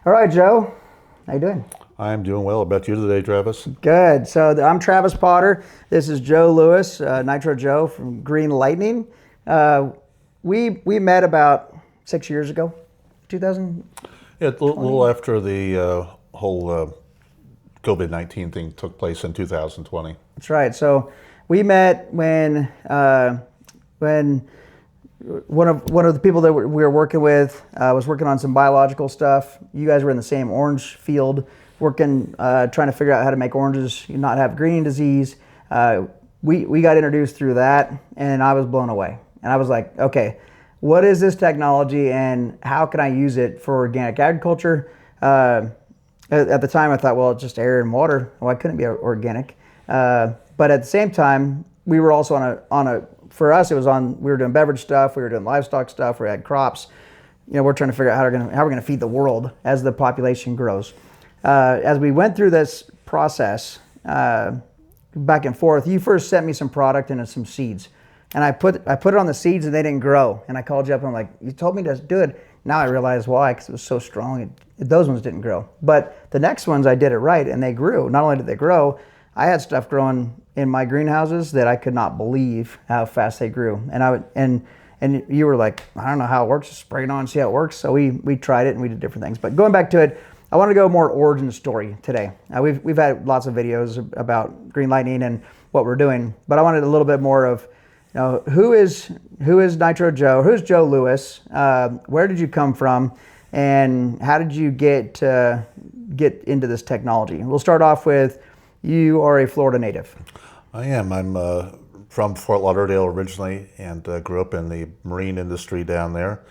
All right, Joe. How you doing? I'm doing well. About you today, Travis? Good. So I'm Travis Potter. This is Joe Lewis, Nitro Joe from Green Lightning. Uh, we met about 6 years ago, 2020. Yeah, a little after the whole COVID-19 thing took place in 2020. That's right. So we met when one of the people that we were working with was working on some biological stuff. You guys were in the same orange field, working trying to figure out how to make oranges not have greening disease. We got introduced through that, and I was blown away. And I was like, okay, what is this technology, and how can I use it for organic agriculture? At the time, I thought, well, it's just air and water. Why couldn't it be organic? But at the same time, we were also on a for us, we were doing beverage stuff, we were doing livestock stuff, we had crops. We're trying to figure out how we're going to feed the world as the population grows. As we went through this process, back and forth, you first sent me some product and some seeds, and I put it on the seeds and they didn't grow. And I called you up and I'm like, you told me to do it. Now I realize why, because it was so strong. Those ones didn't grow, but the next ones I did it right and they grew. Not only did they grow, I had stuff growing in my greenhouses that I could not believe how fast they grew. And you were like, I don't know how it works, just spray it on and see how it works. So we tried it and we did different things. But going back to it, I want to go more origin story today. We've had lots of videos about Green Lightning and what we're doing, but I wanted a little bit more of, who is Nitro Joe? Who's Joe Lewis? Where did you come from? And how did you get into this technology? We'll start off with, you are a Florida native. I am. I'm from Fort Lauderdale originally, and grew up in the marine industry down there.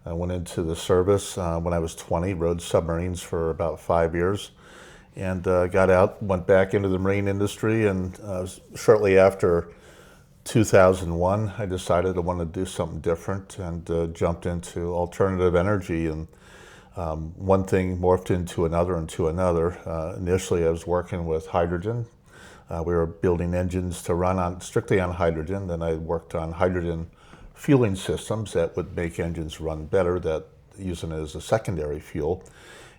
I went into the service when I was 20, rode submarines for about 5 years, and got out, went back into the marine industry, and shortly after 2001, I decided I wanted to do something different and jumped into alternative energy. And one thing morphed into another. Initially, I was working with hydrogen. We were building engines to run strictly on hydrogen. Then I worked on hydrogen fueling systems that would make engines run better, that using it as a secondary fuel.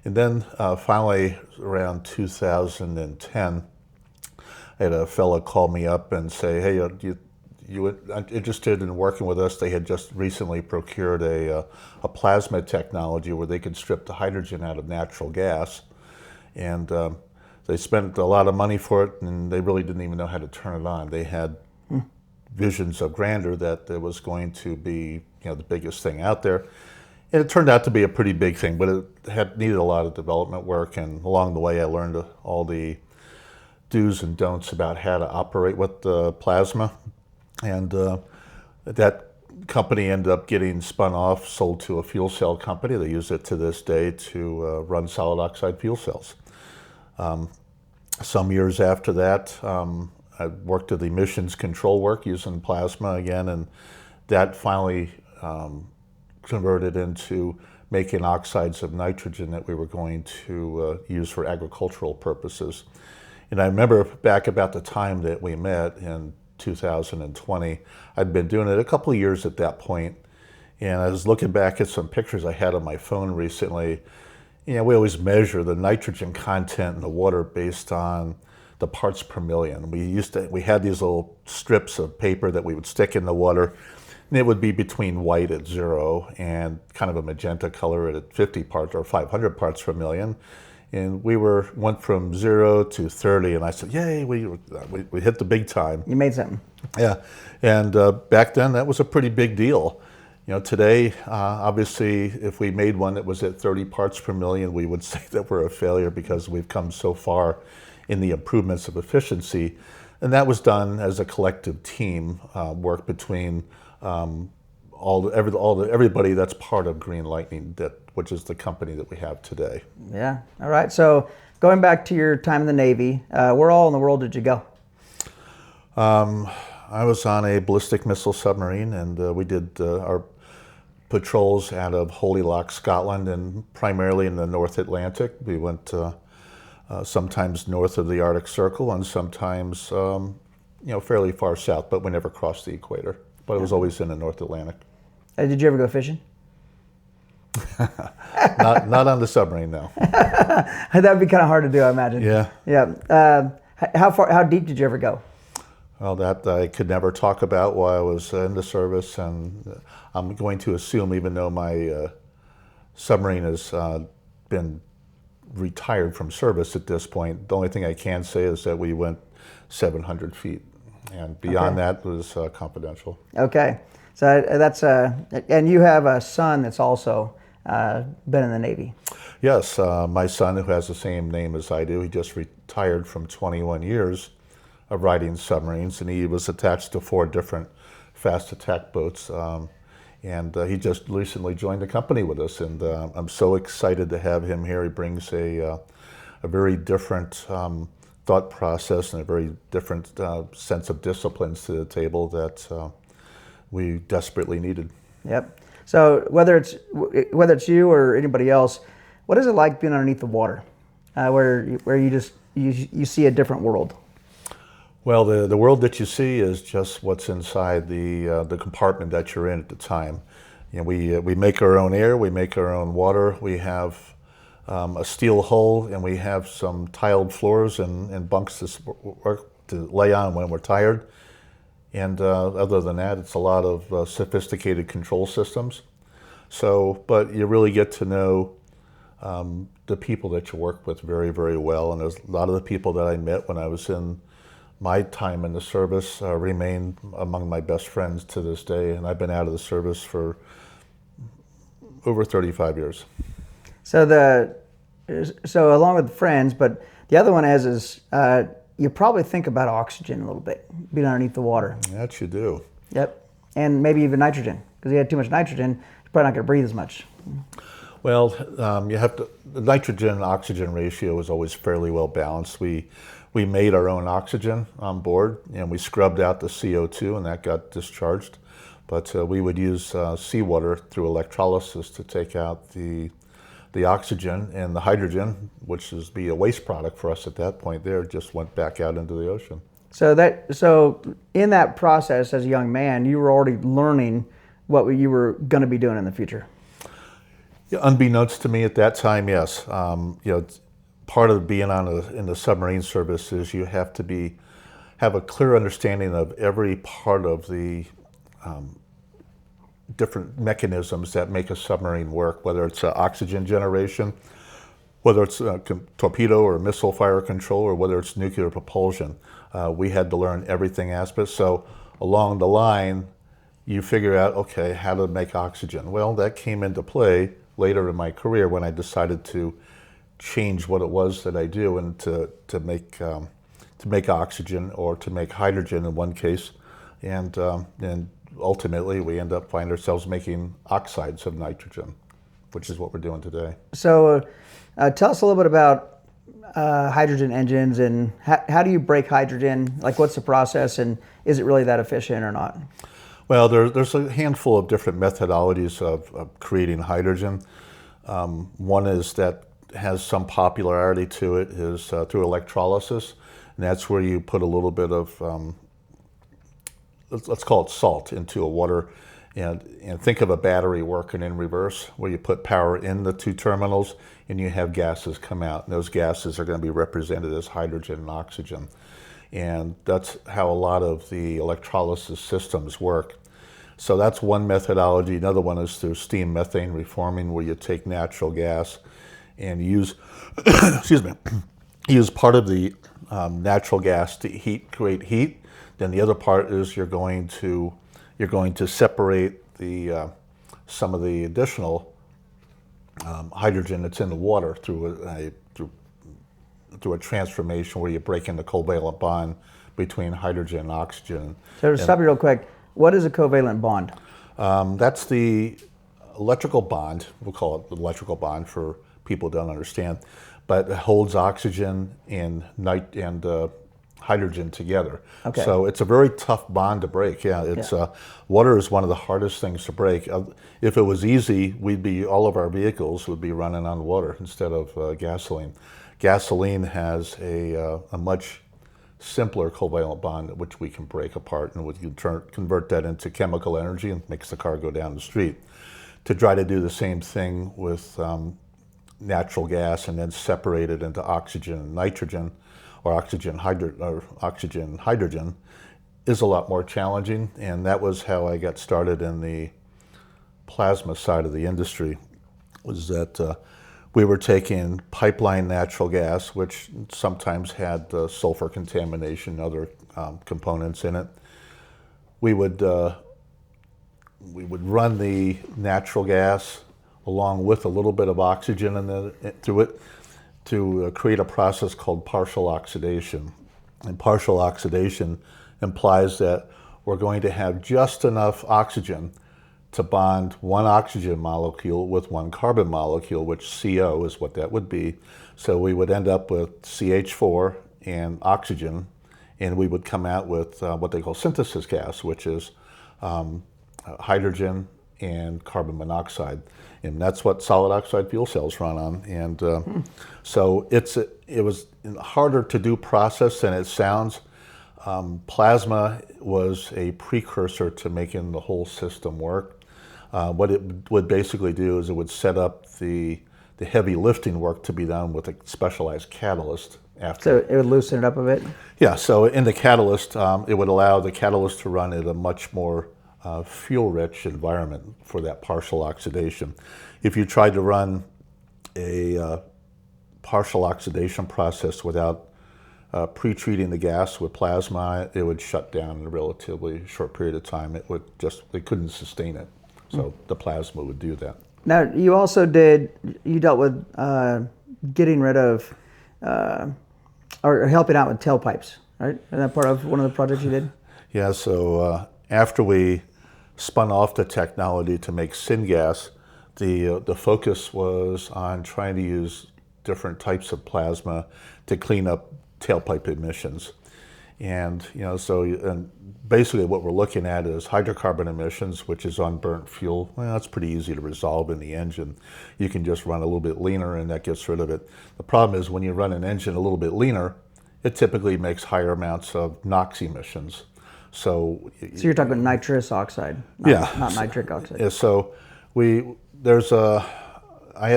And then finally, around 2010, I had a fellow call me up and say, hey, you interested in working with us? They had just recently procured a plasma technology where they could strip the hydrogen out of natural gas. And they spent a lot of money for it, and they really didn't even know how to turn it on. They had visions of grandeur that it was going to be, the biggest thing out there. And it turned out to be a pretty big thing, but it needed a lot of development work. And along the way, I learned all the do's and don'ts about how to operate with the plasma. And that company ended up getting spun off, sold to a fuel cell company. They use it to this day to run solid oxide fuel cells. Some years after that, I worked at the emissions control work using plasma again, and that finally converted into making oxides of nitrogen that we were going to use for agricultural purposes. And I remember back about the time that we met in 2020, I'd been doing it a couple of years at that point, and I was looking back at some pictures I had on my phone recently. We always measure the nitrogen content in the water based on the parts per million. We had these little strips of paper that we would stick in the water, and it would be between white at 0 and kind of a magenta color at 50 parts or 500 parts per million. And we went from 0 to 30, and I said, yay, we hit the big time. You made something. Yeah, and back then that was a pretty big deal. Today, obviously, if we made one that was at 30 parts per million, we would say that we're a failure because we've come so far in the improvements of efficiency. And that was done as a collective team work between everybody that's part of Green Lightning, which is the company that we have today. Yeah. All right. So going back to your time in the Navy, where all in the world did you go? I was on a ballistic missile submarine, and we did our patrols out of Holy Loch, Scotland, and primarily in the North Atlantic. We went sometimes north of the Arctic Circle, and sometimes fairly far south, but we never crossed the equator. But it was always in the North Atlantic. Did you ever go fishing? Not on the submarine, no. That would be kind of hard to do, I imagine. Yeah. Yeah. How deep did you ever go? Well, that I could never talk about while I was in the service, and I'm going to assume, even though my submarine has been retired from service at this point, the only thing I can say is that we went 700 feet, and beyond that was confidential. Okay. So that's and you have a son that's also been in the Navy. Yes, my son, who has the same name as I do, he just retired from 21 years of riding submarines, and he was attached to 4 different fast attack boats. And he just recently joined the company with us, and I'm so excited to have him here. He brings a very different thought process and a very different sense of disciplines to the table that we desperately needed. Yep. So whether it's you or anybody else, what is it like being underneath the water, where you see a different world? Well, the world that you see is just what's inside the compartment that you're in at the time. You know, we make our own air, we make our own water. We have a steel hull, and we have some tiled floors and bunks to lay on when we're tired. And other than that, it's a lot of sophisticated control systems. So, but you really get to know the people that you work with very, very well. And there's a lot of the people that I met when I was in my time in the service remain among my best friends to this day, and I've been out of the service for over 35 years. So so along with the friends, but the other one is you probably think about oxygen a little bit, being underneath the water. That you do. Yep, and maybe even nitrogen, because you had too much nitrogen, you're probably not going to breathe as much. Well, you have to. The nitrogen-oxygen ratio is always fairly well balanced. We made our own oxygen on board, and we scrubbed out the CO2, and that got discharged. But we would use seawater through electrolysis to take out the oxygen, and the hydrogen, which is be a waste product for us at that point there, just went back out into the ocean. So in that process, as a young man, you were already learning what you were going to be doing in the future. Yeah, unbeknownst to me at that time, yes. Part of being in the submarine service is you have to have a clear understanding of every part of the different mechanisms that make a submarine work, whether it's oxygen generation, whether it's torpedo or missile fire control, or whether it's nuclear propulsion. We had to learn everything aspects. So along the line, you figure out, okay, how to make oxygen. Well, that came into play later in my career when I decided to change what it was that I do, and to make oxygen, or to make hydrogen in one case, and ultimately we end up finding ourselves making oxides of nitrogen, which is what we're doing today. So tell us a little bit about hydrogen engines, and how do you break hydrogen? Like, what's the process, and is it really that efficient or not? Well, there's a handful of different methodologies of creating hydrogen. One is that has some popularity to it is through electrolysis, and that's where you put a little bit of let's call it salt into a water, and think of a battery working in reverse, where you put power in the 2 terminals and you have gases come out, and those gases are going to be represented as hydrogen and oxygen, and that's how a lot of the electrolysis systems work. So that's one methodology. Another one is through steam methane reforming, where you take natural gas and use use part of the natural gas to create heat. Then the other part is you're going to separate the some of the additional hydrogen that's in the water through a transformation where you break in the covalent bond between hydrogen and oxygen. So to stop you real quick, what is a covalent bond? That's the electrical bond. We'll call it the electrical bond for people who don't understand, but it holds oxygen and hydrogen together. Okay. So it's a very tough bond to break. Yeah, water is one of the hardest things to break. If it was easy, all of our vehicles would be running on water instead of gasoline. Gasoline has a much simpler covalent bond which we can break apart, and we can convert that into chemical energy and makes the car go down the street. to try to do the same thing with natural gas and then separate it into oxygen and nitrogen, or oxygen hydrogen, is a lot more challenging. And that was how I got started in the plasma side of the industry, was that we were taking pipeline natural gas, which sometimes had sulfur contamination and other components in it. We would run the natural gas along with a little bit of oxygen through it to create a process called partial oxidation. And partial oxidation implies that we're going to have just enough oxygen to bond one oxygen molecule with one carbon molecule, which CO is what that would be. So we would end up with CH4 and oxygen, and we would come out with what they call synthesis gas, which is hydrogen and carbon monoxide. And that's what solid oxide fuel cells run on. And so it was harder to do process than it sounds. Plasma was a precursor to making the whole system work. What it would basically do is it would set up the heavy lifting work to be done with a specialized catalyst after. So it would loosen it up a bit? Yeah, so in the catalyst, it would allow the catalyst to run at a much more fuel-rich environment for that partial oxidation. If you tried to run a partial oxidation process without pre-treating the gas with plasma, it would shut down in a relatively short period of time. They couldn't sustain it. So the plasma would do that. Now, you also dealt with getting rid of, or helping out with tailpipes, right? Is that part of one of the projects you did? Yeah, so after we spun off the technology to make syngas, the focus was on trying to use different types of plasma to clean up tailpipe emissions. And basically what we're looking at is hydrocarbon emissions, which is unburnt fuel. Well, that's pretty easy to resolve in the engine. You can just run a little bit leaner and that gets rid of it. The problem is when you run an engine a little bit leaner, it typically makes higher amounts of NOx emissions. So you're talking about nitrous oxide, not nitric oxide. Yeah, so I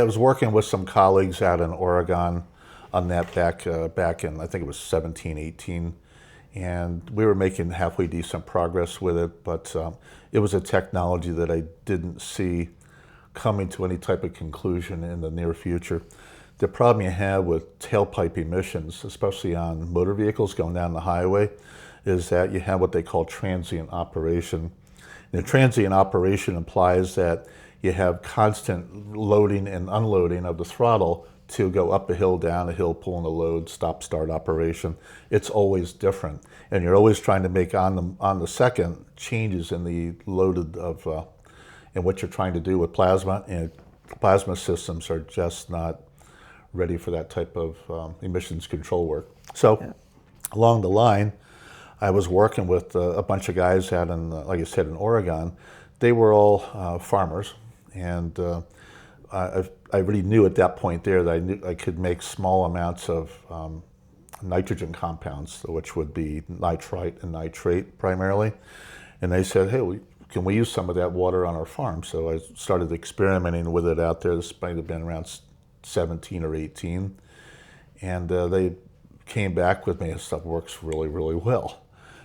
was working with some colleagues out in Oregon on that back in, I think it was 17, 18. And we were making halfway decent progress with it, but it was a technology that I didn't see coming to any type of conclusion in the near future. The problem you have with tailpipe emissions, especially on motor vehicles going down the highway, is that you have what they call transient operation. And the transient operation implies that you have constant loading and unloading of the throttle to go up a hill, down a hill, pulling a load, stop-start operation. It's always different. And you're always trying to make on the second changes in the loaded of in what you're trying to do with plasma. And plasma systems are just not ready for that type of emissions control work. So along the line, I was working with a bunch of guys out in, like I said, in Oregon. They were all farmers, and I really knew at that point there that I could make small amounts of nitrogen compounds, which would be nitrite and nitrate primarily. And they said, hey, can we use some of that water on our farm? So I started experimenting with it out there. This might have been around 17 or 18. And they came back with me and stuff works really, really well.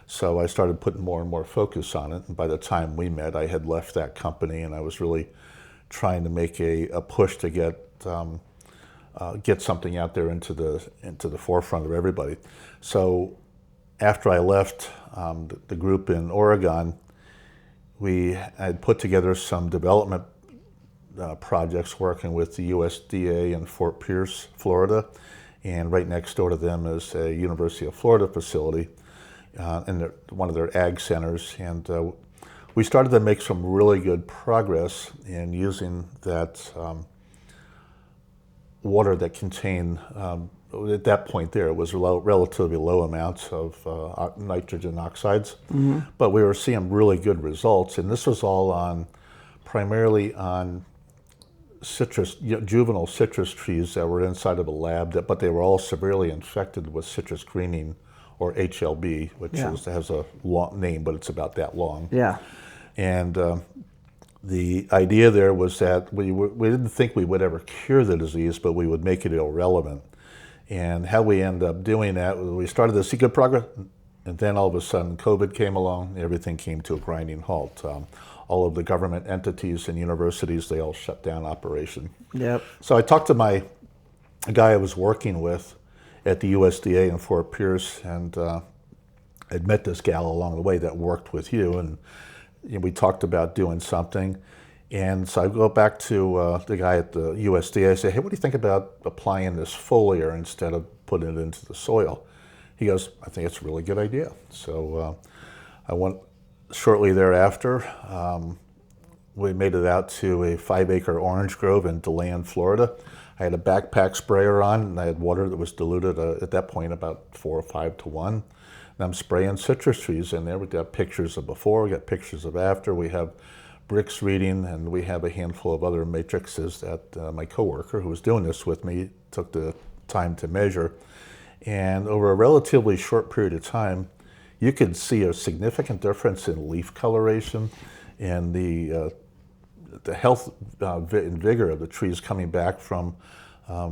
So I started putting more and more focus on it. And by the time we met, I had left that company and I was really trying to make a push to get something out there into the forefront of everybody. So after I left the group in Oregon, we had put together some development projects working with the USDA in Fort Pierce, Florida, and right next door to them is a University of Florida facility in one of their ag centers. And we started to make some really good progress in using that water that contained, at that point there, it was relatively low amounts of nitrogen oxides, but we were seeing really good results. And this was all primarily on juvenile citrus trees that were inside of a lab, but they were all severely infected with citrus greening, or HLB, which has a long name, but it's about that long. Yeah. And The idea there was that we didn't think we would ever cure the disease, but we would make it irrelevant. And how we end up doing that was we started to see good progress, and then all of a sudden COVID came along, and everything came to a grinding halt. All of the government entities and universities, they all shut down operation. Yep. So I talked to a guy I was working with at the USDA in Fort Pierce, and I'd met this gal along the way that worked with you, and we talked about doing something. And so I go back to the guy at the USDA. I say, hey, what do you think about applying this foliar instead of putting it into the soil? He goes, I think it's a really good idea. So I went shortly thereafter. We made it out to a 5-acre orange grove in DeLand, Florida. I had a backpack sprayer on, and I had water that was diluted at that point about 4 or 5 to 1. And I'm spraying citrus trees in there. We got pictures of before, we got pictures of after. We have bricks reading, and we have a handful of other matrices that my coworker who was doing this with me took the time to measure. And over a relatively short period of time, you could see a significant difference in leaf coloration and the health and vigor of the trees coming back from,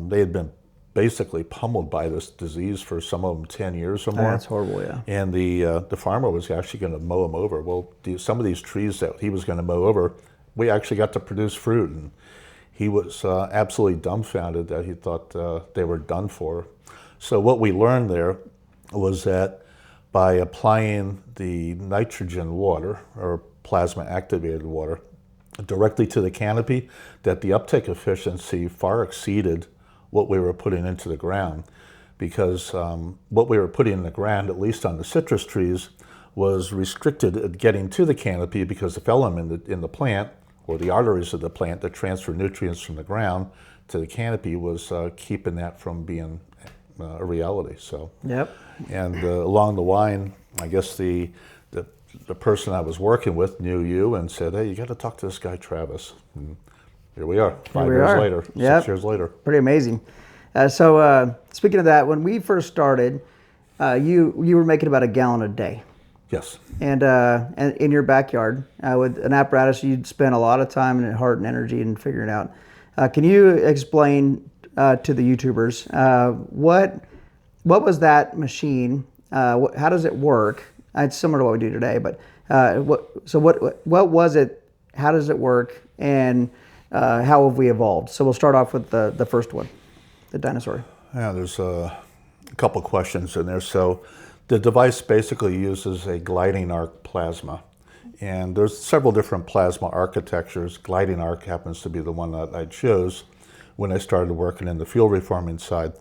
they had been basically pummeled by this disease for some of them 10 years or more. That's horrible, yeah. And the farmer was actually going to mow them over. Well, some of these trees that he was going to mow over, we actually got to produce fruit. And he was absolutely dumbfounded that he thought they were done for. So what we learned there was that by applying the nitrogen water, or plasma activated water, directly to the canopy, that the uptake efficiency far exceeded what we were putting into the ground, because what we were putting in the ground, at least on the citrus trees, was restricted at getting to the canopy because the phloem in the plant, or the arteries of the plant that transfer nutrients from the ground to the canopy, was keeping that from being a reality. So, yep. And along the line, I guess the person I was working with knew you and said, hey, you got to talk to this guy Travis. And here we are, 5 years later, yep. 6 years later. Pretty amazing. So speaking of that, when we first started, you were making about a gallon a day. Yes. And in your backyard with an apparatus you'd spent a lot of time and heart and energy in figuring out. Can you explain to the YouTubers what was that machine? How does it work? It's similar to what we do today, but what was it? How does it work? And how have we evolved? So we'll start off with the first one, the dinosaur. Yeah, there's a couple questions in there. So the device basically uses a gliding arc plasma. And there's several different plasma architectures. Gliding arc happens to be the one that I chose when I started working in the field reforming side.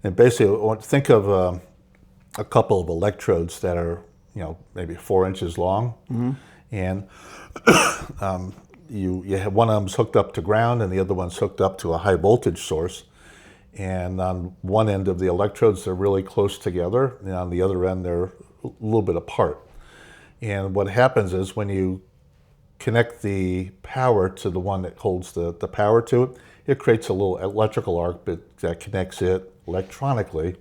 And basically, think of a couple of electrodes that are, maybe 4 inches long. Mm-hmm. And you have one of them's hooked up to ground and the other one's hooked up to a high voltage source. And on one end of the electrodes, they're really close together, and on the other end, they're a little bit apart. And what happens is when you connect the power to the one that holds the power to it, it creates a little electrical arc that connects it electronically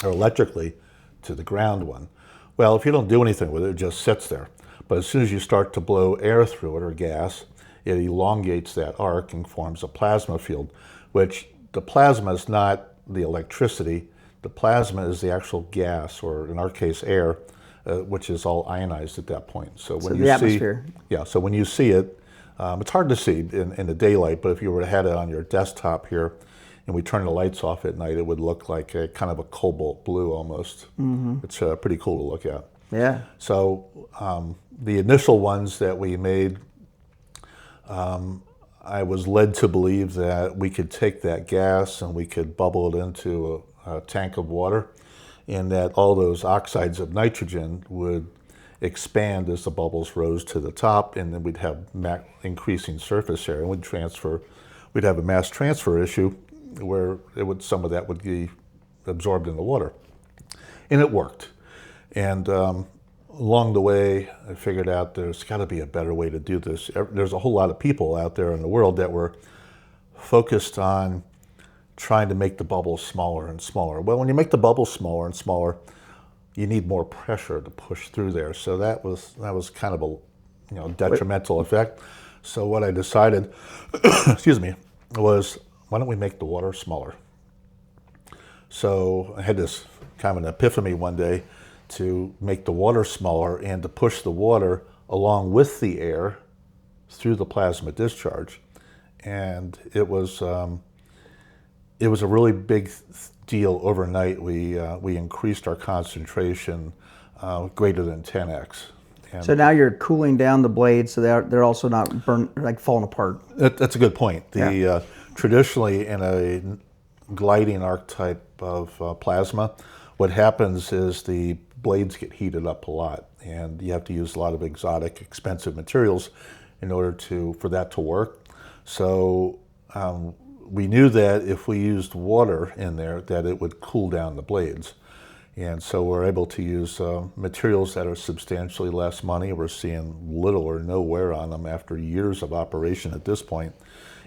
or electrically to the ground one. Well, if you don't do anything with it, it just sits there. But as soon as you start to blow air through it or gas, it elongates that arc and forms a plasma field, which the plasma is not the electricity. The plasma is the actual gas, or in our case, air, which is all ionized at that point. So when you the atmosphere. So when you see it, it's hard to see in the daylight, but if you were to have it on your desktop here, and we turn the lights off at night, it would look like a kind of a cobalt blue almost. Mm-hmm. It's pretty cool to look at. Yeah. So the initial ones that we made, I was led to believe that we could take that gas and we could bubble it into a tank of water, and that all those oxides of nitrogen would expand as the bubbles rose to the top, and then we'd have increasing surface area, and we'd have a mass transfer issue where some of that would be absorbed in the water. And it worked. And along the way, I figured out there's got to be a better way to do this. There's a whole lot of people out there in the world that were focused on trying to make the bubbles smaller and smaller. Well, when you make the bubbles smaller and smaller, you need more pressure to push through there. So that was kind of a detrimental effect. So what I decided, excuse me, was why don't we make the water smaller? So I had this kind of an epiphany one day to make the water smaller and to push the water along with the air through the plasma discharge. And it was a really big deal overnight. We increased our concentration greater than 10x. And So now you're cooling down the blades, so they're also not like falling apart. that's a good point. Yeah. Traditionally, in a gliding arc type of plasma, what happens is the blades get heated up a lot, and you have to use a lot of exotic, expensive materials in order for that to work. So we knew that if we used water in there, that it would cool down the blades. And so we're able to use materials that are substantially less money. We're seeing little or no wear on them after years of operation at this point.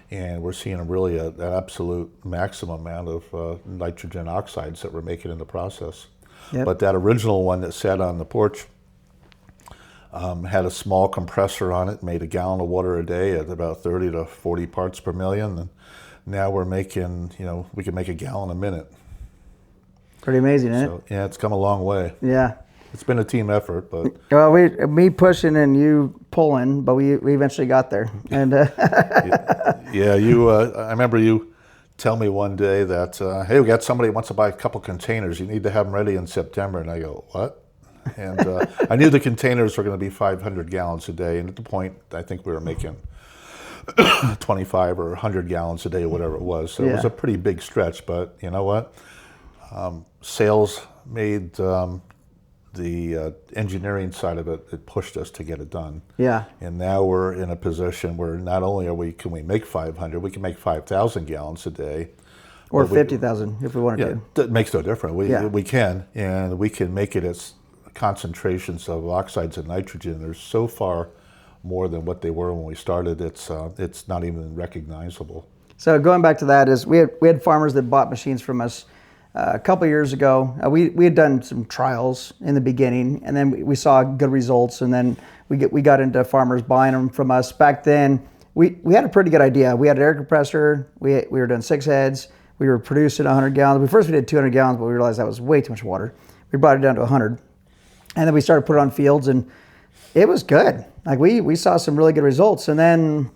And we're seeing really an absolute maximum amount of nitrogen oxides that we're making in the process. Yep. But that original one that sat on the porch had a small compressor on it, made a gallon of water a day at about 30 to 40 parts per million. And now we're making, we can make a gallon a minute. Pretty amazing, isn't So, yeah, it's come a long way. it? Yeah. It's been a team effort, but Well, me pushing and you pulling, but we eventually got there. And yeah, I remember you tell me one day that, hey, we got somebody who wants to buy a couple containers. You need to have them ready in September. And I go, what? And I knew the containers were going to be 500 gallons a day. And at the point, I think we were making 25 or 100 gallons a day, or whatever it was. So it was Yeah. a pretty big stretch. But you know what? Sales made the engineering side of it pushed us to get it done. yeah, And now we're in a position where not only can we make 500, we can make 5,000 gallons a day. or But we- 50,000 if we wanted Yeah, to. that makes no difference. Yeah. We can, and we can make it as concentrations of oxides and nitrogen. They're so far more than what they were when we started. It's not even recognizable. So going back to that is we had farmers that bought machines from us a couple of years ago. We had done some trials in the beginning, and then we saw good results, and then we got into farmers buying them from us. Back then, we had a pretty good idea. We had an air compressor. We were doing 6 heads. We were producing 100 gallons. First we did 200 gallons, but we realized that was way too much water. We brought it down to 100, and then we started putting it on fields, and it was good. Like we saw some really good results, and then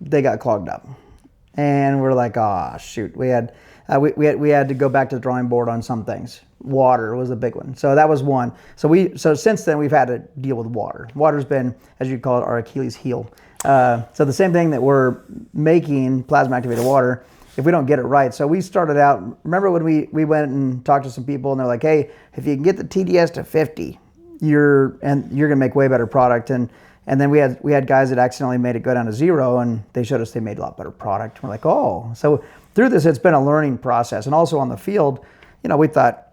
they got clogged up, and we're like, oh shoot, we had to go back to the drawing board on some things. Water was a big one, so that was one. So since then we've had to deal with water. Water's been, as you call it, our Achilles heel. So the same thing that we're making plasma activated water, if we don't get it right. So we started out. Remember when we went and talked to some people, and they're like, hey, if you can get the TDS to 50, you're gonna make way better product. And then we had guys that accidentally made it go down to 0, and they showed us they made a lot better product. We're like, oh. So through this, it's been a learning process. And also on the field, we thought,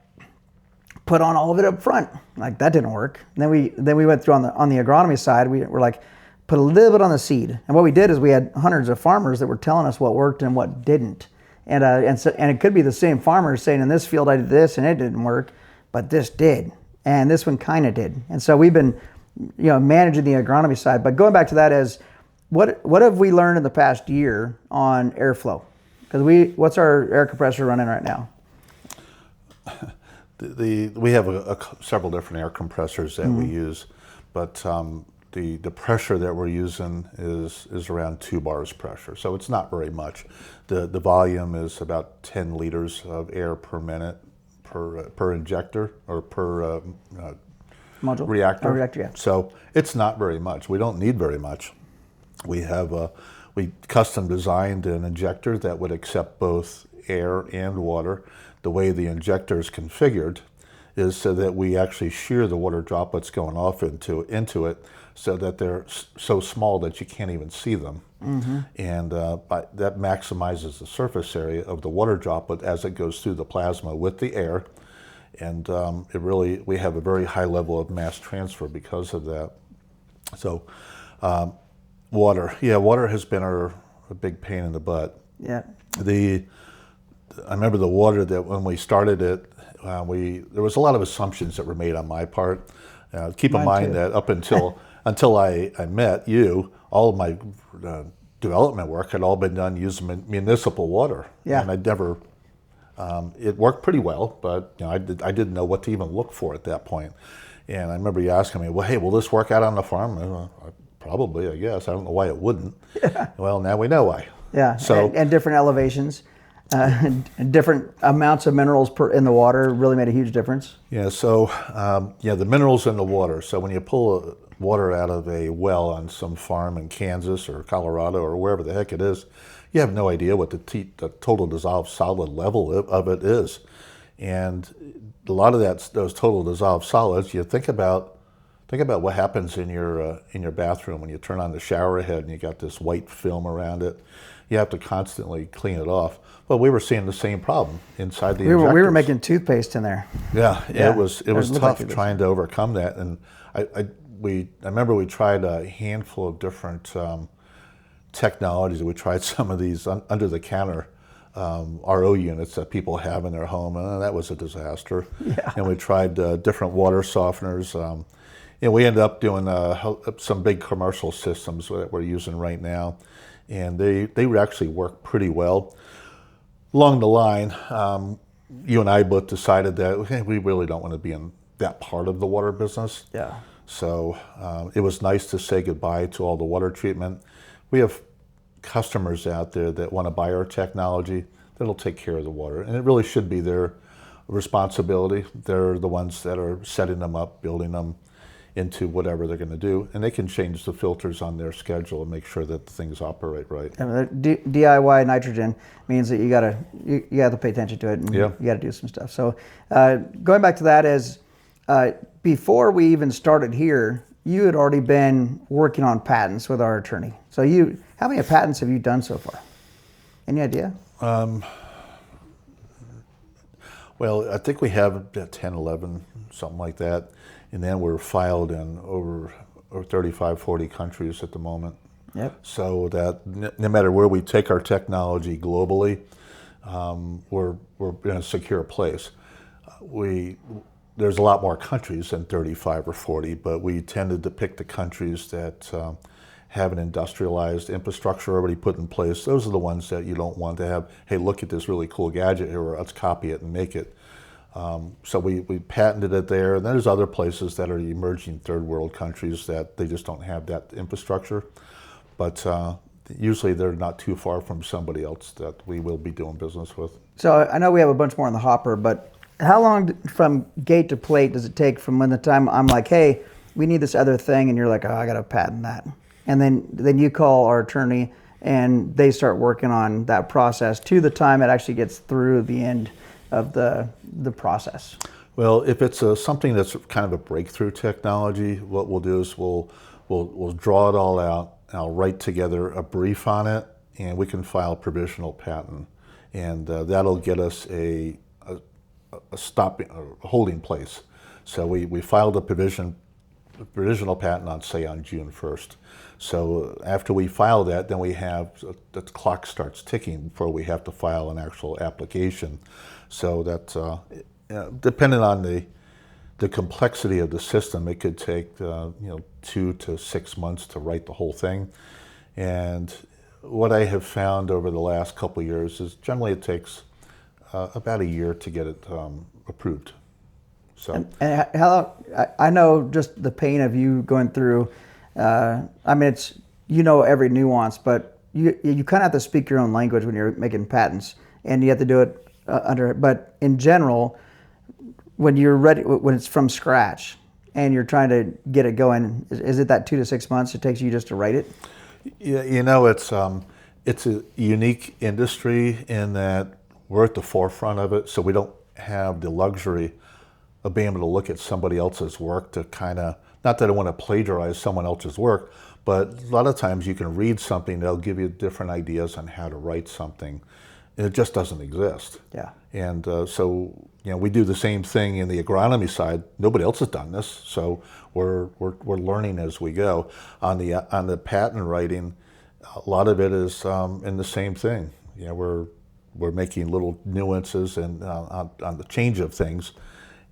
put on all of it up front. Like that didn't work. And then we went through on the agronomy side. We're like, put a little bit on the seed. And what we did is we had hundreds of farmers that were telling us what worked and what didn't. And it could be the same farmers saying, in this field I did this and it didn't work, but this did, and this one kind of did. And so we've been, managing the agronomy side. But going back to that is, what have we learned in the past year on airflow? Because what's our air compressor running right now? We have several different air compressors that we use, but the pressure that we're using is around 2 bars pressure, so it's not very much. The volume is about 10 liters of air per minute per injector or per Module? reactor. Reactor, yeah. So it's not very much. We don't need very much. We have we custom designed an injector that would accept both air and water. The way the injector is configured is so that we actually shear the water droplets going off into it, so that they're so small that you can't even see them. And that maximizes the surface area of the water droplet as it goes through the plasma with the air. And we have a very high level of mass transfer because of that. So water has been a big pain in the butt. Yeah. I remember the water that when we started it, there was a lot of assumptions that were made on my part. Keep in mind that up until I met you, all of my development work had all been done using municipal water. Yeah. And I'd never, it worked pretty well, but I didn't know what to even look for at that point. And I remember you asking me, well, hey, will this work out on the farm? Probably, I guess. I don't know why it wouldn't. Yeah. Well, now we know why. Yeah, so, and different elevations, and different amounts of minerals in the water really made a huge difference. Yeah, so the minerals in the water. So when you pull water out of a well on some farm in Kansas or Colorado or wherever the heck it is, you have no idea what the total dissolved solid level of it is. And a lot of those total dissolved solids, you think about what happens in your bathroom when you turn on the shower head and you got this white film around it. You have to constantly clean it off. Well, we were seeing the same problem inside the injectors. We were making toothpaste in there. Yeah, Yeah. it was tough trying to overcome that. And I remember we tried a handful of different technologies. We tried some of these under the counter RO units that people have in their home, and that was a disaster. Yeah. And we tried different water softeners. We ended up doing some big commercial systems that we're using right now, and they would actually work pretty well. Along the line, you and I both decided that hey, we really don't want to be in that part of the water business. Yeah. So it was nice to say goodbye to all the water treatment. We have customers out there that want to buy our technology that'll take care of the water, and it really should be their responsibility. They're the ones that are setting them up, building them into whatever they're going to do, and they can change the filters on their schedule and make sure that things operate right. DIY nitrogen means that you got to pay attention to it, and you got to do some stuff. So going back to that is before we even started here, you had already been working on patents with our attorney. So how many patents have you done so far? Any idea? Well, I think we have 10, 11, something like that. And then we're filed in over 35, 40 countries at the moment. Yep. So that no matter where we take our technology globally, we're in a secure place. There's a lot more countries than 35 or 40, but we tended to pick the countries that have an industrialized infrastructure already put in place. Those are the ones that you don't want to have, hey, look at this really cool gadget here, let's copy it and make it. So we patented it there. And there's other places that are emerging third world countries that they just don't have that infrastructure. But usually they're not too far from somebody else that we will be doing business with. So I know we have a bunch more in the hopper, but how long from gate to plate does it take from when the time I'm like, hey, we need this other thing, and you're like, oh, I got to patent that. And then you call our attorney and they start working on that process to the time it actually gets through the end of the process? Well, if it's something that's kind of a breakthrough technology, what we'll do is we'll draw it all out. I'll write together a brief on it, and we can file provisional patent, and that'll get us a holding place. So we filed a provisional patent on June 1st. So after we file that, then we have the clock starts ticking before we have to file an actual application. So that depending on the complexity of the system, it could take 2 to 6 months to write the whole thing. And what I have found over the last couple of years is generally it takes about a year to get it approved. So and how I know just the pain of you going through. I mean, it's every nuance, but you kind of have to speak your own language when you're making patents, and you have to do it under. But in general, when you're ready, when it's from scratch, and you're trying to get it going, is it that 2 to 6 months it takes you just to write it? Yeah, it's a unique industry in that we're at the forefront of it, so we don't have the luxury of being able to look at somebody else's work to kind of, not that I want to plagiarize someone else's work, but a lot of times you can read something that'll give you different ideas on how to write something, and it just doesn't exist. Yeah. And so we do the same thing in the agronomy side. Nobody else has done this, so we're learning as we go. On the patent writing, a lot of it is in the same thing. We're making little nuances and on the change of things,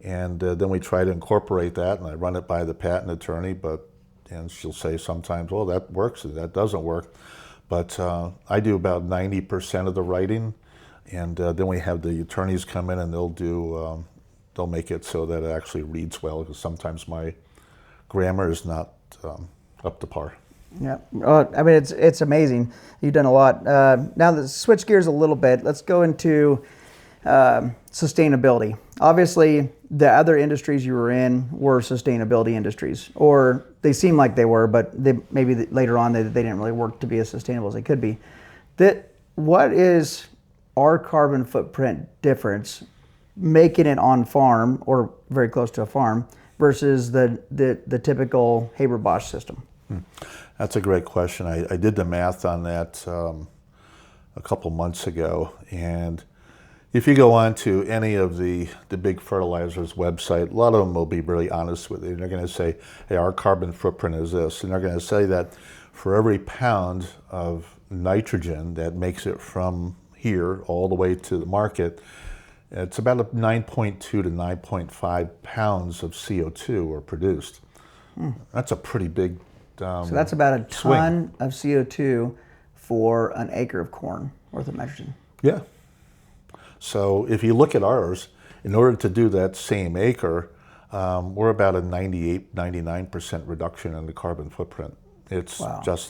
and then we try to incorporate that, and I run it by the patent attorney. But and she'll say sometimes, well, that works and that doesn't work. But I do about 90% of the writing, and then we have the attorneys come in and they'll make it so that it actually reads well, because sometimes my grammar is not up to par. Yeah, I mean, it's amazing. You've done a lot. Now, let's switch gears a little bit. Let's go into sustainability. Obviously, the other industries you were in were sustainability industries, or they seem like they were, but maybe later on they didn't really work to be as sustainable as they could be. What is our carbon footprint difference making it on farm or very close to a farm versus the typical Haber-Bosch system? That's a great question. I did the math on that a couple months ago, and if you go on to any of the big fertilizers website, a lot of them will be really honest with you. They're going to say, hey, our carbon footprint is this. And they're going to say that for every pound of nitrogen that makes it from here all the way to the market, it's about 9.2 to 9.5 pounds of CO2 are produced. That's a pretty big So that's about a ton swing of CO2 for an acre of corn worth of nitrogen. Yeah. So if you look at ours, in order to do that same acre, we're about a 98-99% reduction in the carbon footprint. It's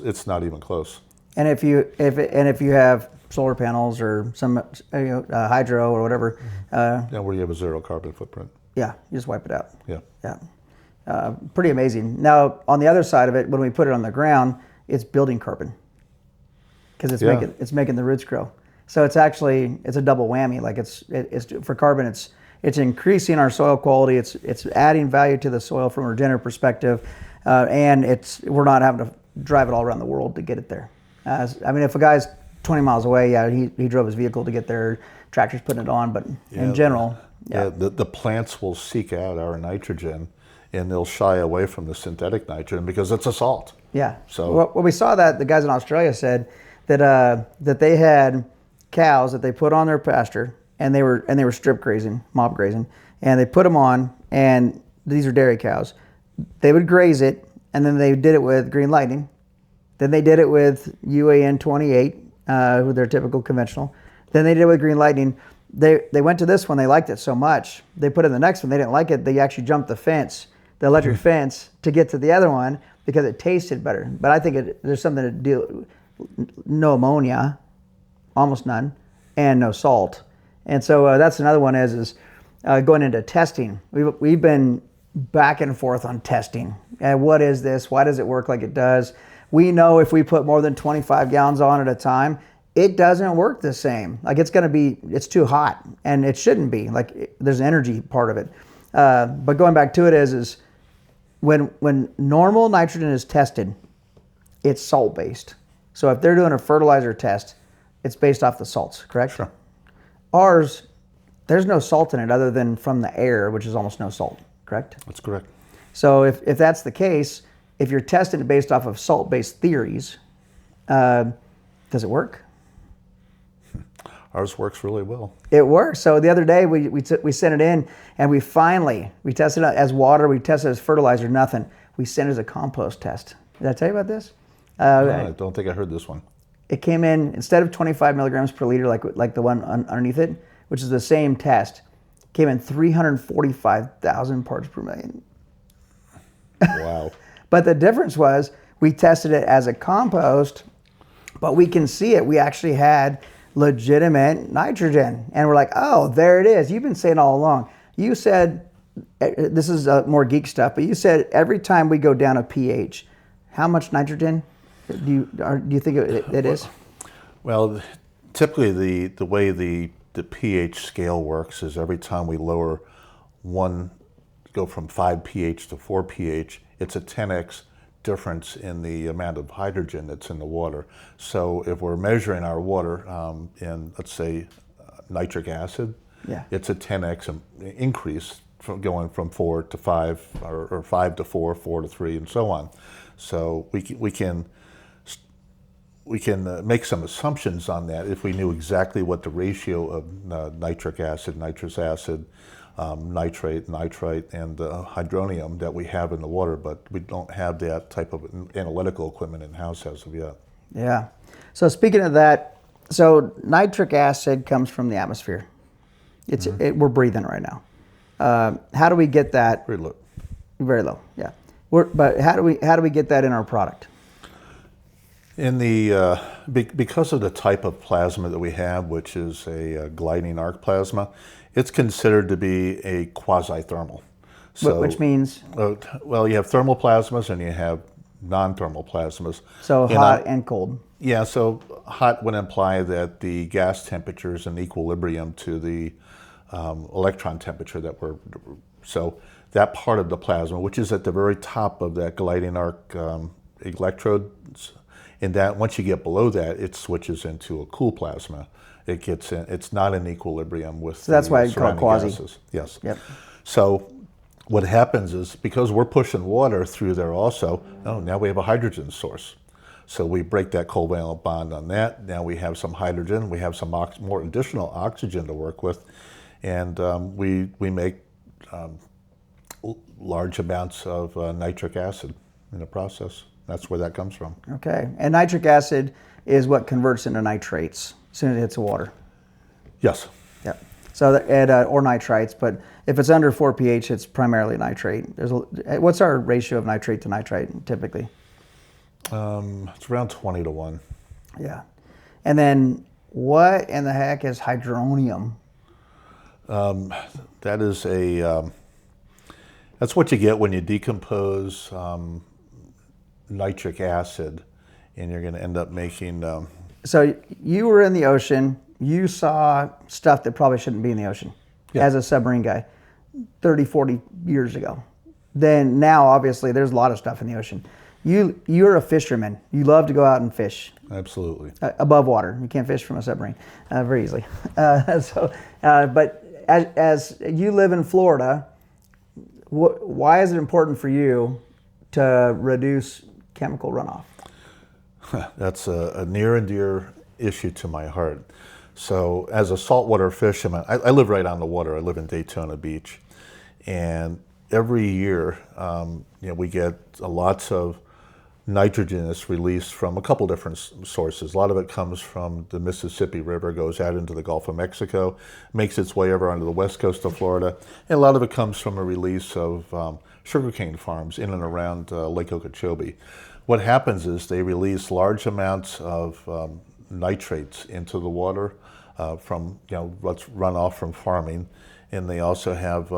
it's not even close. And if you have solar panels or some hydro or whatever, Where you have a zero carbon footprint. yeah, you just wipe it out. Yeah. Yeah, pretty amazing. Now, on the other side of it, when we put it on the ground, it's building carbon because it's making the roots grow. So it's a double whammy. Like it's for carbon, it's increasing our soil quality. It's adding value to the soil from a regenerative perspective, and we're not having to drive it all around the world to get it there. I mean, if a guy's 20 miles away, yeah, he drove his vehicle to get there. Tractor's putting it on, but in general, the plants will seek out our nitrogen, and they'll shy away from the synthetic nitrogen because it's a salt. Yeah. So well, we saw that the guys in Australia said that they had cows that they put on their pasture, and they were strip grazing, mob grazing, and they put them on, and these are dairy cows. They would graze it, and then they did it with green lightning. Then they did it with UAN 28, with their typical conventional. Then they did it with green lightning. They went to this one, they liked it so much. They put in the next one, they didn't like it. They actually jumped the fence, the electric fence, to get to the other one because it tasted better. But I think there's something to do. No ammonia, almost none, and no salt. And so that's another one is going into testing. We've been back and forth on testing. What is this? Why does it work like it does? We know if we put more than 25 gallons on at a time, it doesn't work the same. Like it's too hot, and it shouldn't be. Like there's an energy part of it. But going back to it is when normal nitrogen is tested, it's salt based. So if they're doing a fertilizer test, it's based off the salts, correct? Sure. Ours, there's no salt in it other than from the air, which is almost no salt, correct? That's correct. So if that's the case, if you're testing it based off of salt-based theories, does it work? Ours works really well. It works. So the other day we sent it in, and we tested it as water, we tested it as fertilizer, nothing. We sent it as a compost test. Did I tell you about this? No, I don't think I heard this one. It came in, instead of 25 milligrams per liter like the one underneath it, which is the same test, came in 345,000 parts per million. Wow. But the difference was we tested it as a compost, but we can see it. We actually had legitimate nitrogen. And we're like, oh, there it is. You've been saying all along. You said, this is more geek stuff, but you said every time we go down a pH, how much nitrogen do you think it is? Well, typically the way the pH scale works is every time we lower go from 5 pH to 4 pH, it's a 10x difference in the amount of hydrogen that's in the water. So if we're measuring our water in, let's say, nitric acid, it's a 10x increase from going from 4 to 5, or 5 to 4, 4 to 3, and so on. So we can make some assumptions on that if we knew exactly what the ratio of nitric acid, nitrous acid, nitrate, nitrite, and hydronium that we have in the water, but we don't have that type of analytical equipment in-house as of yet. Yeah. So speaking of that, so nitric acid comes from the atmosphere. We're breathing right now. How do we get that? Very low. Very low. Yeah. But how do we get that in our product? In the because of the type of plasma that we have, which is a gliding arc plasma, it's considered to be a quasi-thermal. So, Which means? Well, you have thermal plasmas and you have non-thermal plasmas. So hot and cold. Yeah, so hot would imply that the gas temperature is in equilibrium to the electron temperature that we're, so that part of the plasma, which is at the very top of that gliding arc electrodes, and that once you get below that, it switches into a cool plasma. It gets in, it's not in equilibrium with so that's the why it's called surrounding quasi. gases. Yes. Yep. So what happens is, because we're pushing water through there also, now we have a hydrogen source. So we break that covalent bond on that. Now we have some hydrogen, we have some more additional oxygen to work with, and we make large amounts of nitric acid in the process. That's where that comes from. Okay. And nitric acid is what converts into nitrates as soon as it hits the water. Yes. Yep. So or nitrites, but if it's under 4 pH, it's primarily nitrate. What's our ratio of nitrate to nitrite typically? It's around 20 to 1. Yeah. And then what in the heck is hydronium? That is that's what you get when you decompose nitric acid, and you're going to end up making. So you were in the ocean. You saw stuff that probably shouldn't be in the ocean as a submarine guy 30, 40 years ago. Then now, obviously, there's a lot of stuff in the ocean. You're a fisherman. You love to go out and fish. Absolutely. Above water. You can't fish from a submarine very easily. But as you live in Florida, why is it important for you to reduce chemical runoff? That's a near and dear issue to my heart. So as a saltwater fisherman, I live right on the water. I live in Daytona Beach. And every year, we get lots of nitrogen is released from a couple different sources. A lot of it comes from the Mississippi River, goes out into the Gulf of Mexico, makes its way over onto the west coast of Florida, and a lot of it comes from a release of sugarcane farms in and around Lake Okeechobee. What happens is they release large amounts of nitrates into the water from what's run off from farming, and they also have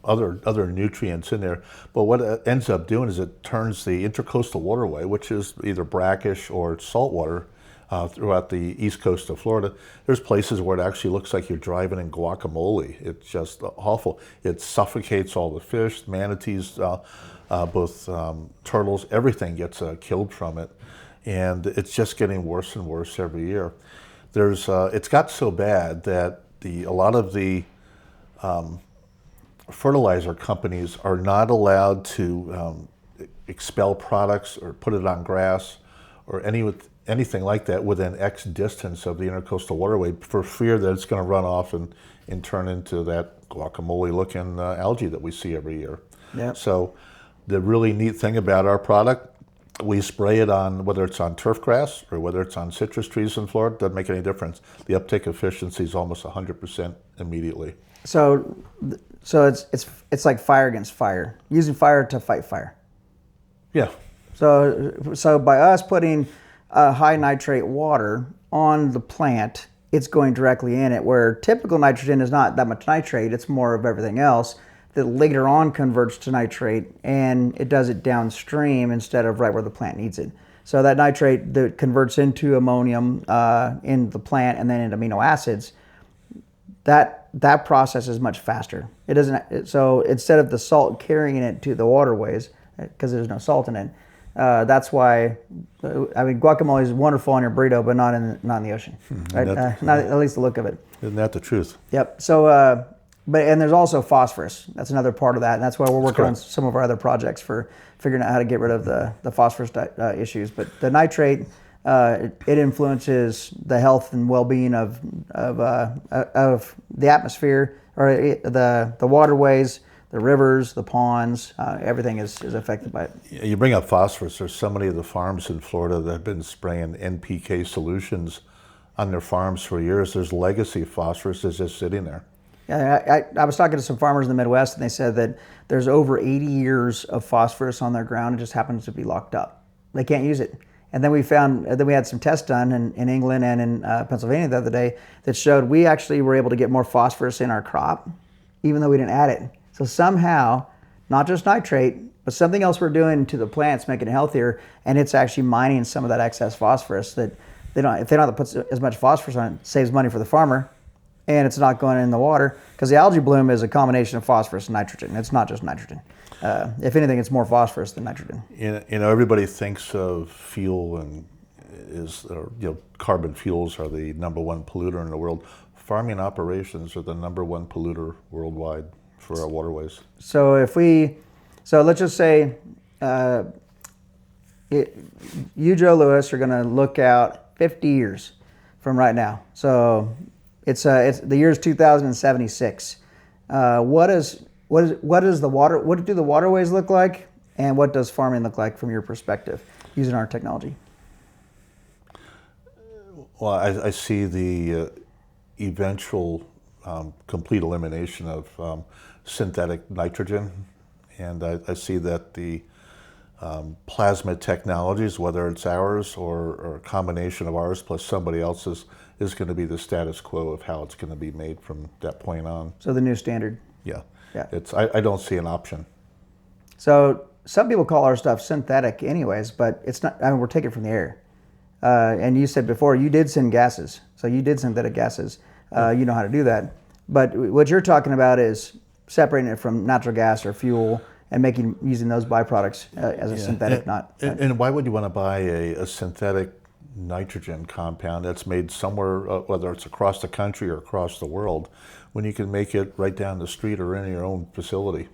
other nutrients in there. But what it ends up doing is it turns the intercoastal waterway, which is either brackish or saltwater throughout the east coast of Florida. There's places where it actually looks like you're driving in guacamole. It's just awful. It suffocates all the fish, manatees, both turtles, everything gets killed from it. And it's just getting worse and worse every year. It's got so bad that a lot of the fertilizer companies are not allowed to expel products or put it on grass or anything like that within X distance of the intercoastal waterway, for fear that it's going to run off and turn into that guacamole-looking algae that we see every year. Yep. So the really neat thing about our product, we spray it on, whether it's on turf grass or whether it's on citrus trees in Florida, doesn't make any difference. The uptake efficiency is almost 100% immediately. So it's like fire against fire, using fire to fight fire. Yeah. So by us putting high nitrate water on the plant, it's going directly in it, where typical nitrogen is not that much nitrate, it's more of everything else that later on converts to nitrate, and it does it downstream instead of right where the plant needs it. So that nitrate that converts into ammonium in the plant and then into amino acids, that process is much faster. It doesn't. So instead of the salt carrying it to the waterways, because there's no salt in it, that's why. I mean, guacamole is wonderful on your burrito, but not in the ocean. Right? Not at least the look of it. Isn't that the truth? Yep. So, and there's also phosphorus. That's another part of that, and that's why we're working on some of our other projects for figuring out how to get rid of the phosphorus issues. But the nitrate, it influences the health and well-being of the atmosphere, or the waterways, the rivers, the ponds, everything is affected by it. You bring up phosphorus. There's so many of the farms in Florida that have been spraying NPK solutions on their farms for years. There's legacy phosphorus that's just sitting there. Yeah, I was talking to some farmers in the Midwest, and they said that there's over 80 years of phosphorus on their ground. It just happens to be locked up. They can't use it. And then we had some tests done in England and in Pennsylvania the other day that showed we actually were able to get more phosphorus in our crop, even though we didn't add it. So somehow, not just nitrate, but something else we're doing to the plants, making it healthier, and it's actually mining some of that excess phosphorus that if they don't have to put as much phosphorus on it, saves money for the farmer, and it's not going in the water, because the algae bloom is a combination of phosphorus and nitrogen. It's not just nitrogen. If anything, it's more phosphorus than nitrogen. Everybody thinks of fuel and carbon fuels are the number one polluter in the world. Farming operations are the number one polluter worldwide for our waterways. So let's just say you, Joe Lewis, are going to look out 50 years from right now. So it's the year is 2076. What do the waterways look like, and what does farming look like from your perspective using our technology? Well, I see the eventual complete elimination of synthetic nitrogen, and I see that the plasma technologies, whether it's ours or a combination of ours plus somebody else's, is going to be the status quo of how it's going to be made from that point on. So the new standard. Yeah. Yeah. I don't see an option. So some people call our stuff synthetic anyways, but it's not. I mean, we're taking it from the air. And you said before you did send gases, so you did synthetic gases. You know how to do that. But what you're talking about is separating it from natural gas or fuel and using those byproducts as a synthetic, And why would you want to buy a synthetic nitrogen compound that's made somewhere, whether it's across the country or across the world, when you can make it right down the street or in your own facility?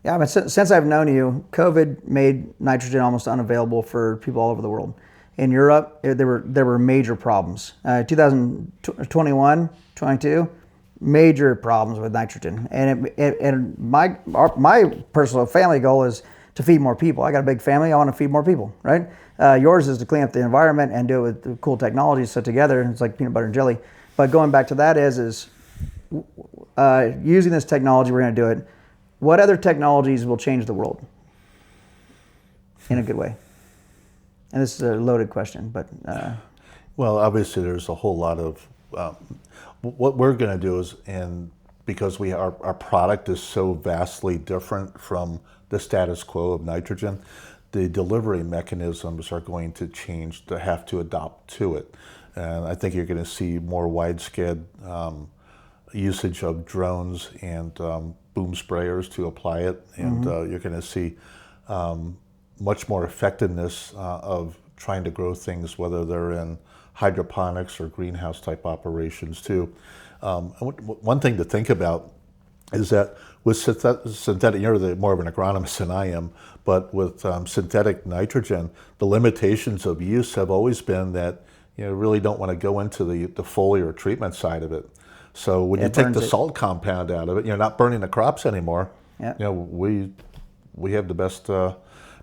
Yeah, I mean, since I've known you, COVID made nitrogen almost unavailable for people all over the world. In Europe, there were major problems. 2021, 22, major problems with nitrogen. And my personal family goal is to feed more people. I got a big family. I want to feed more people, right? Yours is to clean up the environment and do it with cool technologies. So together, it's like peanut butter and jelly. But going back to that is using this technology, we're going to do it. What other technologies will change the world in a good way? And this is a loaded question, but... Well, obviously there's a whole lot of... what we're going to do is, and because our product is so vastly different from the status quo of nitrogen, the delivery mechanisms are going to change to have to adopt to it. And I think you're going to see more widespread usage of drones and boom sprayers to apply it. And you're going to see much more effectiveness of trying to grow things, whether they're in hydroponics or greenhouse type operations too. One thing to think about is that with synthetic, you're more of an agronomist than I am, but with synthetic nitrogen, the limitations of use have always been that you really don't want to go into the foliar treatment side of it. So when you take the salt compound out of it, you're not burning the crops anymore. Yep. We have the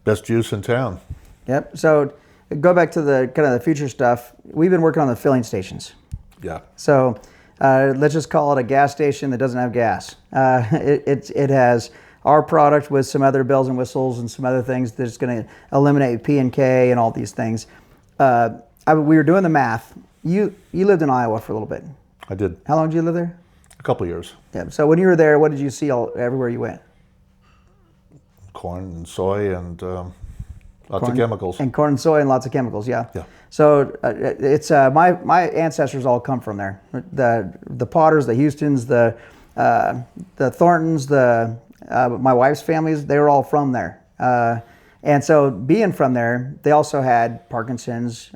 best juice in town. Yep. So go back to the kind of the future stuff. We've been working on the filling stations. Yeah. So let's just call it a gas station that doesn't have gas. It has our product with some other bells and whistles and some other things that's going to eliminate P and K and all these things. We were doing the math. You lived in Iowa for a little bit. I did. How long did you live there? A couple of years. Yeah. So when you were there, what did you see everywhere you went? Corn and soy and lots of chemicals. And corn and soy and lots of chemicals, yeah. Yeah. So it's my ancestors all come from there. The Potters, the Houstons, the Thorntons, my wife's families, they were all from there. And so being from there, they also had Parkinson's.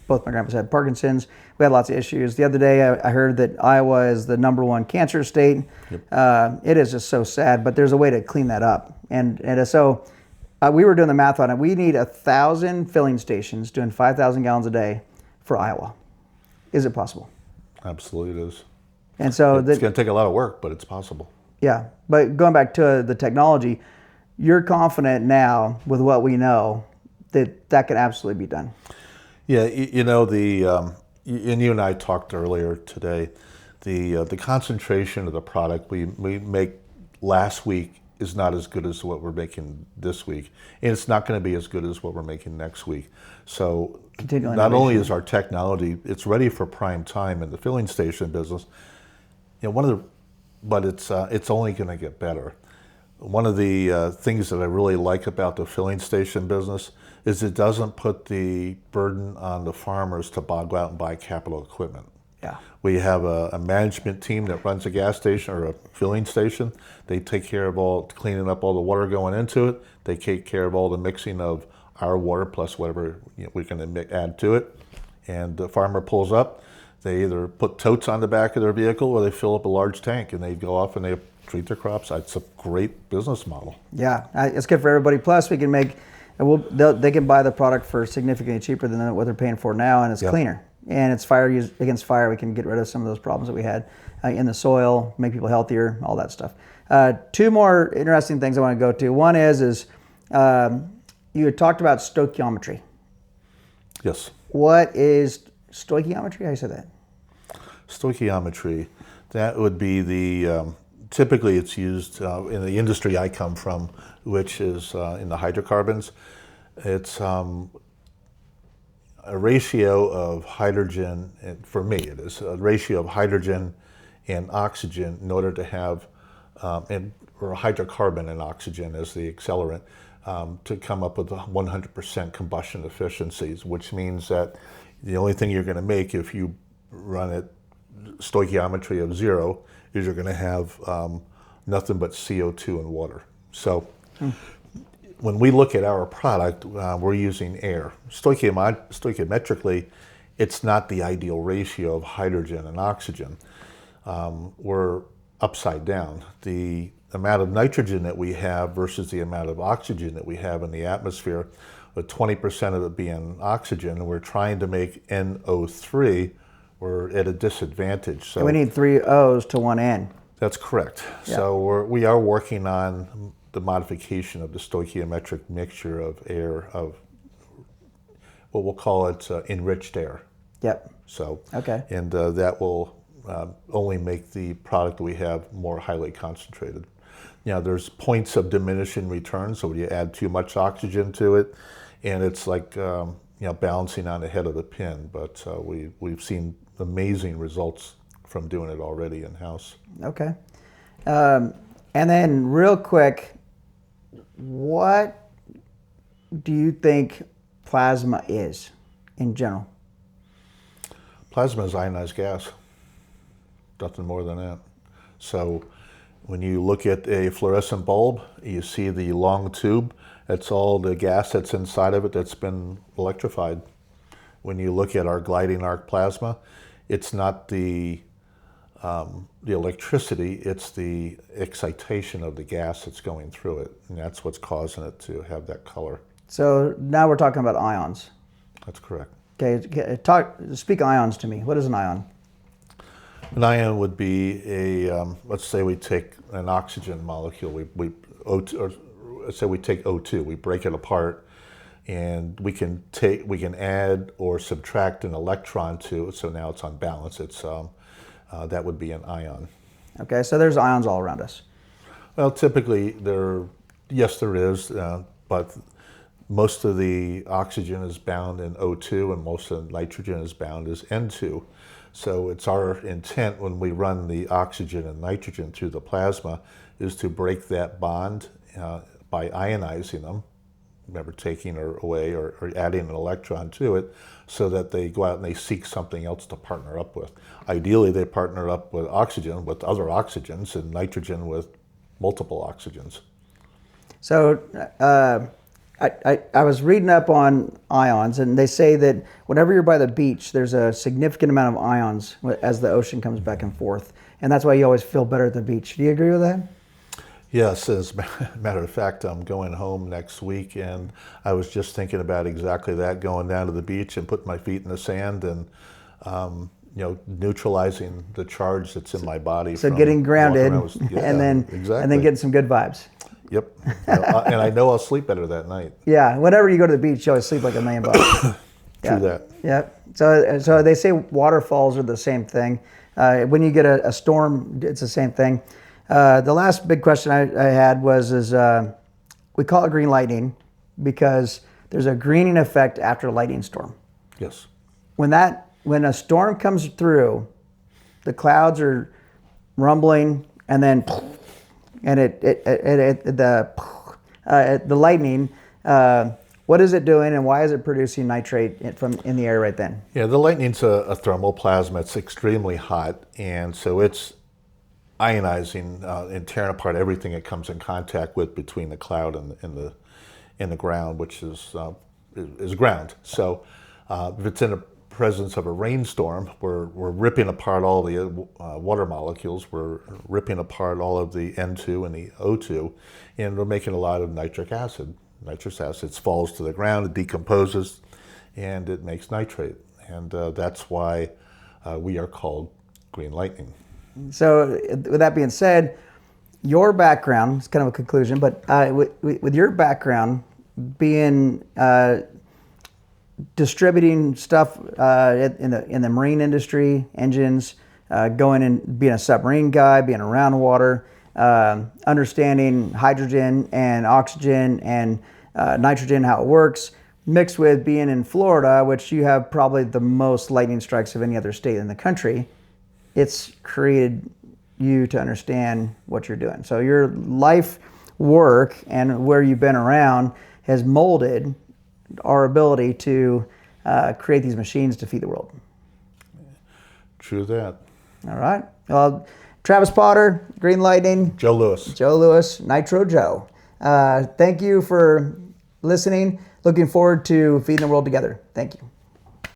Both my grandpas had Parkinson's. We had lots of issues. The other day I heard that Iowa is the #1 cancer state. Yep. It is just so sad, but there's a way to clean that up. And so we were doing the math on it. We need 1,000 filling stations doing 5,000 gallons a day for Iowa. Is it possible? Absolutely it is. And so It's going to take a lot of work, but it's possible. yeah, but going back to the technology, you're confident now with what we know that that can absolutely be done. Yeah, you know, and you and I talked earlier today, the concentration of the product we make last week is not as good as what we're making this week, and it's not going to be as good as what we're making next week. So Continual not only innovation. is our technology, it's ready for prime time in the filling station business. You know, but it's only going to get better. One of the things that I really like about the filling station business is it doesn't put the burden on the farmers to go out and buy capital equipment. Yeah. We have a management team that runs a gas station or a filling station. They take care of cleaning up all the water going into it. They take care of all the mixing of our water plus whatever we can add to it. And the farmer pulls up. They either put totes on the back of their vehicle or they fill up a large tank and they go off and they treat their crops. It's a great business model. Yeah, it's good for everybody. Plus, we can make, they can buy the product for significantly cheaper than what they're paying for now, and it's cleaner. And it's against fire. We can get rid of some of those problems that we had in the soil, make people healthier, all that stuff. Two more interesting things I want to go to. One is you had talked about stoichiometry. Yes. What is stoichiometry? How do you say that? Stoichiometry, that would be typically it's used in the industry I come from, which is in the hydrocarbons. It's a ratio of hydrogen, and for me it is a ratio of hydrogen and oxygen in order to have, or hydrocarbon and oxygen as the accelerant, to come up with 100% combustion efficiencies, which means that the only thing you're going to make if you run it stoichiometry of 0 is you're going to have nothing but CO2 and water. So when we look at our product, we're using air. Stoichiometrically, it's not the ideal ratio of hydrogen and oxygen. We're upside down. The amount of nitrogen that we have versus the amount of oxygen that we have in the atmosphere, with 20% of it being oxygen, and we're trying to make NO3, we're at a disadvantage. So we need 3 O's to 1 N. that's correct. Yeah. So we are working on the modification of the stoichiometric mixture of air, of what we'll call it enriched air. Yep. So, Okay. and that will only make the product that we have more highly concentrated. Now, there's points of diminishing return, so when you add too much oxygen to it, and it's like balancing on the head of the pin. But we've seen amazing results from doing it already in house. Okay. And then, real quick, what do you think plasma is in general? Plasma is ionized gas. Nothing more than that. So when you look at a fluorescent bulb, you see the long tube. That's all the gas that's inside of it that's been electrified. When you look at our gliding arc plasma, it's not the electricity, it's the excitation of the gas that's going through it. And that's what's causing it to have that color. So now we're talking about ions. That's correct. Okay, speak ions to me. What is an ion? An ion would be let's say we take an oxygen molecule, let's say we take O2, we break it apart, and we can add or subtract an electron to it, so now it's on balance. That would be an ion. Okay, so there's ions all around us. Well, typically there is, but most of the oxygen is bound in O2 and most of the nitrogen is bound as N2. So it's our intent when we run the oxygen and nitrogen through the plasma is to break that bond by ionizing them, never taking her away or adding an electron to it, so that they go out and they seek something else to partner up with. Ideally, they partner up with oxygen with other oxygens and nitrogen with multiple oxygens. So I was reading up on ions, and they say that whenever you're by the beach, there's a significant amount of ions as the ocean comes back and forth. And that's why you always feel better at the beach. Do you agree with that? Yes, as a matter of fact, I'm going home next week, and I was just thinking about exactly that, going down to the beach and putting my feet in the sand. And neutralizing the charge that's in my body. So from getting grounded, walking around and then exactly. getting some good vibes. Yep. And I know I'll sleep better that night. Yeah, whenever you go to the beach, you always sleep like $1,000,000. True that. Yeah. So they say waterfalls are the same thing. When you get a storm, it's the same thing. The last big question I had was we call it green lightning because there's a greening effect after a lightning storm. Yes. When a storm comes through, the clouds are rumbling, and then the lightning. What is it doing, and why is it producing nitrate in the air right then? Yeah, the lightning's a thermal plasma. It's extremely hot, and so it's ionizing and tearing apart everything it comes in contact with between the cloud and the ground, which is ground. So if it's in the presence of a rainstorm, we're ripping apart all the water molecules. We're ripping apart all of the N2 and the O2, and we're making a lot of nitric acid. Nitrous acid falls to the ground, it decomposes, and it makes nitrate. And that's why we are called green lightning. So with that being said, your background, it's kind of a conclusion, but with your background being distributing stuff in the marine industry, engines, going and being a submarine guy, being around water, understanding hydrogen and oxygen and nitrogen, how it works, mixed with being in Florida, which you have probably the most lightning strikes of any other state in the country, it's created you to understand what you're doing. So your life work and where you've been around has molded our ability to create these machines to feed the world. True that. All right. Well, Travis Potter, Green Lightning. Joe Lewis. Joe Lewis, Nitro Joe. Thank you for listening. Looking forward to feeding the world together. Thank you.